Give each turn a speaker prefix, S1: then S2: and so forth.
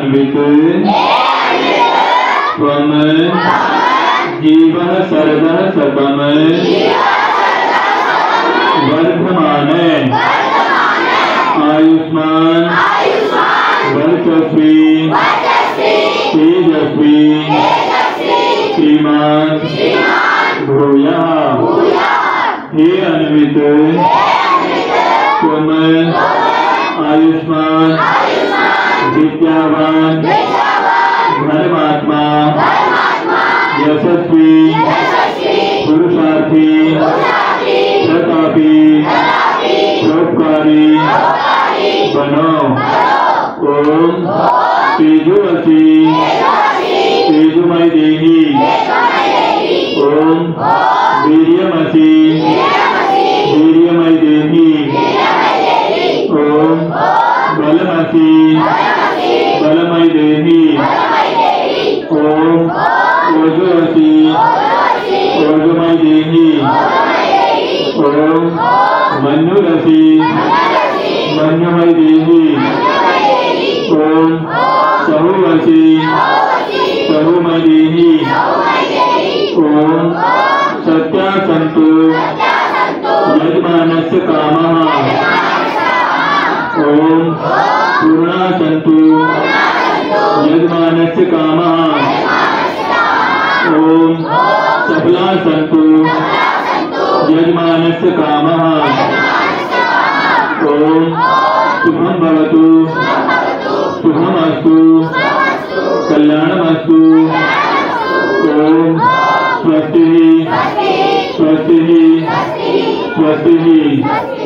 S1: अन्वित त्वं जीवः सर्वः सर्वं वर्धमान आयुष्मान वर्चस्वी तेजस्वी श्रीमान भूयाः। हे अन्वित त्वं आयुष्मान विद्यावान धर्मात्मा यशस्वी पुरुषार्थी प्रतापी परोपकारी बनो। ओम तेजोमसि तेजोमय देहि। ओम वीर्यमसि वीर्यमय देहि। ओम बलमसि बलमय देहि। ओम ओजोमसि ओजोमय देहि। ओम मन्युरसि मन्युमय देहि। ओम सहुवसि सहुमय देहि। ओम सत्यासन्तु यजमानस्य कामः। ओम पूर्णासन्तु यजमानस्य कामः। ओम सफलासन्तु यजमानस्य कामः। ओम शुभं भवतु शुभमस्तु कल्याणमस्तु। ओम स्वस्ति स्वस्ति स्वस्ति।